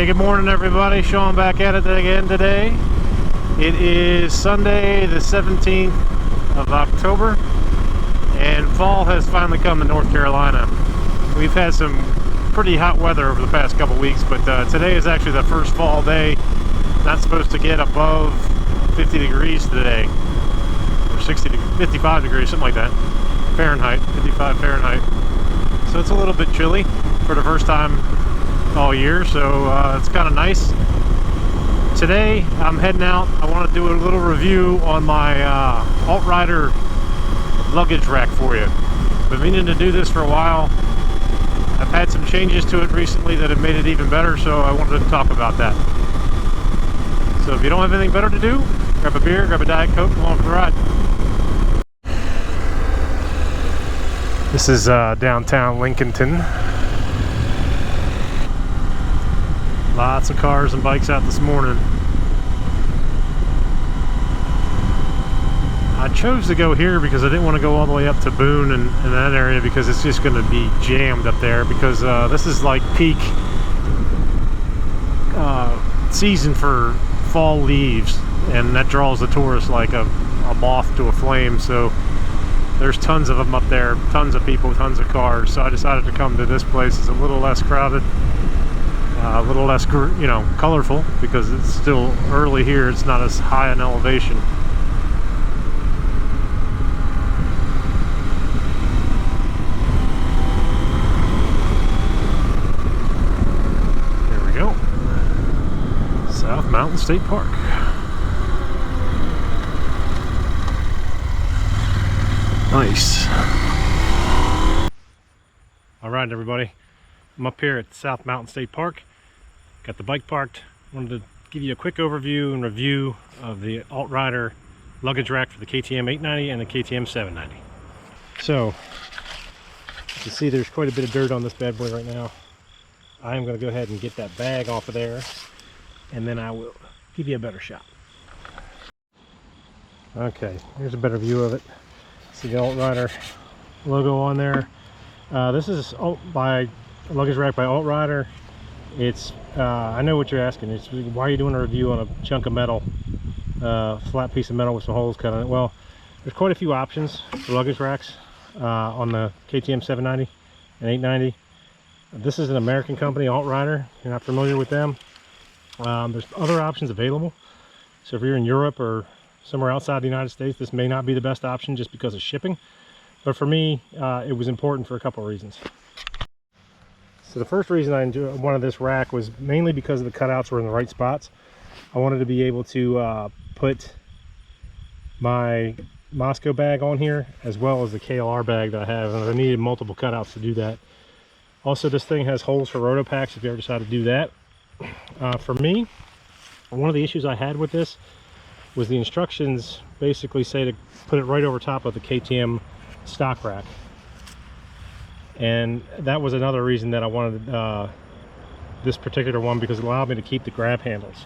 Hey, good morning everybody. Sean back at it again today. It is Sunday the 17th of October and fall has finally come to North Carolina. We've had some pretty hot weather over the past couple weeks, but today is actually the first fall day. Not supposed to get above 50 degrees today, or 60 to 55 degrees, something like that. Fahrenheit, 55 Fahrenheit. So it's a little bit chilly for the first time all year, so it's kind of nice. Today I'm heading out. I want to do a little review on my Alt Rider Luggage Rack for you. Been meaning to do this for a while. I've had some changes to it recently that have made it even better, so I wanted to talk about that. So if you don't have anything better to do, grab a beer, grab a Diet Coke, come along for the ride. This is downtown Lincolnton. Lots of cars and bikes out this morning. I chose to go here because I didn't want to go all the way up to Boone and that area because it's just going to be jammed up there, because this is like peak season for fall leaves, and that draws the tourists like a moth to a flame. So there's tons of them up there, tons of people, tons of cars. So I decided to come to this place. It's a little less crowded, a little less, you know, colorful, because it's still early here. It's not as high in elevation. There we go. South Mountain State Park. Nice. All right, everybody. I'm up here at South Mountain State Park. Got the bike parked. Wanted to give you a quick overview and review of the Alt Rider Luggage Rack for the KTM 890 and the KTM 790. So, you can see there's quite a bit of dirt on this bad boy right now. I am going to go ahead and get that bag off of there, and then I will give you a better shot. Okay, here's a better view of it. See the Alt Rider logo on there. This is by Luggage Rack by Alt Rider. It's I know what you're asking. It's why are you doing a review on a chunk of metal, flat piece of metal with some holes cut on it? Well, there's quite a few options for luggage racks on the KTM 790 and 890. This is an American company, Alt Rider. If you're not familiar with them, there's other options available. So if you're in Europe or somewhere outside the United States, this may not be the best option just because of shipping. But for me, it was important for a couple of reasons. So the first reason I wanted this rack was mainly because the cutouts were in the right spots. I wanted to be able to put my Moscow bag on here, as well as the KLR bag that I have, and I needed multiple cutouts to do that. Also, this thing has holes for Roto packs if you ever decide to do that. For me, one of the issues I had with this was the instructions basically say to put it right over top of the KTM stock rack. And that was another reason that I wanted this particular one, because it allowed me to keep the grab handles.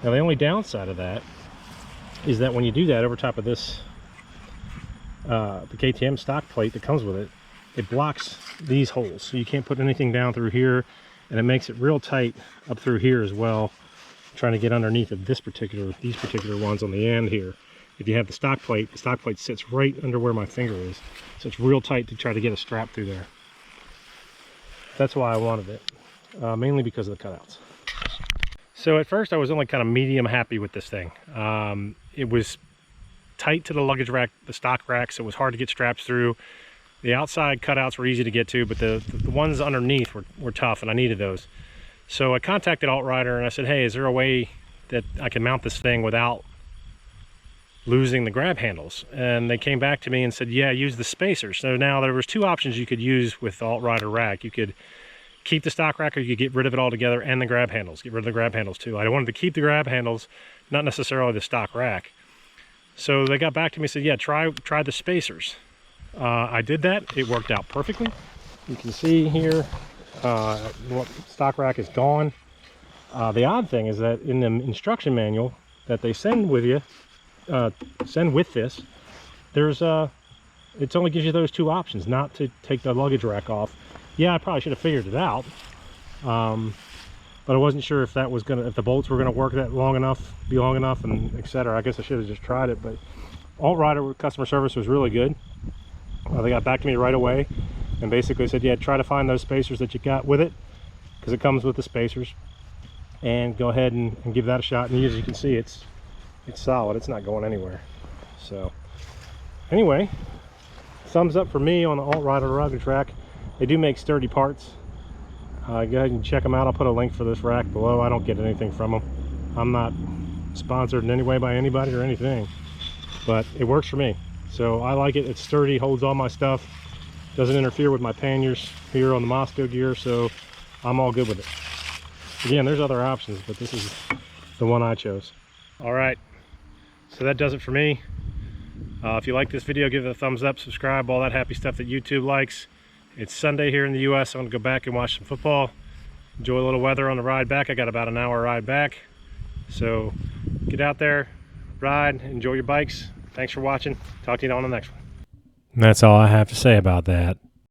Now the only downside of that is that when you do that over top of this the KTM stock plate that comes with it, it blocks these holes, so you can't put anything down through here, and it makes it real tight up through here as well, trying to get underneath of these particular ones on the end here. If you have the stock plate sits right under where my finger is, so it's real tight to try to get a strap through there. That's why I wanted it, mainly because of the cutouts. So at first I was only kind of medium happy with this thing. It was tight to the luggage rack, the stock rack, so it was hard to get straps through. The outside cutouts were easy to get to, but the ones underneath were tough, and I needed those. So I contacted Alt Rider and I said, hey, is there a way that I can mount this thing without losing the grab handles? And they came back to me and said, yeah, use the spacers. So now there was two options you could use with the Alt Rider rack. You could keep the stock rack, or you could get rid of it altogether, and the grab handles. Get rid of the grab handles too. I wanted to keep the grab handles, not necessarily the stock rack. So they got back to me and said, yeah, try the spacers. I did that. It worked out perfectly. You can see here, stock rack is gone. The odd thing is that in the instruction manual that they send with you, send with this, there's it only gives you those two options, not to take the luggage rack off. Yeah, I probably should have figured it out, but I wasn't sure if that was if the bolts were gonna work that long enough, and etc. I guess I should have just tried it. But AltRider customer service was really good. They got back to me right away and basically said, yeah, try to find those spacers that you got with it, because it comes with the spacers, and go ahead and give that a shot. And as you can see, it's solid, it's not going anywhere. So anyway, thumbs up for me on the Alt Rider Luggage Rack. They do make sturdy parts. Go ahead and check them out. I'll put a link for this rack below. I don't get anything from them. I'm not sponsored in any way by anybody or anything, but it works for me. So I like it. It's sturdy, holds all my stuff, doesn't interfere with my panniers here on the Moscow gear, so I'm all good with it. Again, there's other options, but this is the one I chose. All right, so that does it for me. If you like this video, give it a thumbs up, subscribe, all that happy stuff that YouTube likes. It's Sunday here in the US. I'm gonna go back and watch some football, enjoy a little weather on the ride back. I got about an hour ride back. So get out there, ride, enjoy your bikes. Thanks for watching. Talk to you on the next one. And that's all I have to say about that.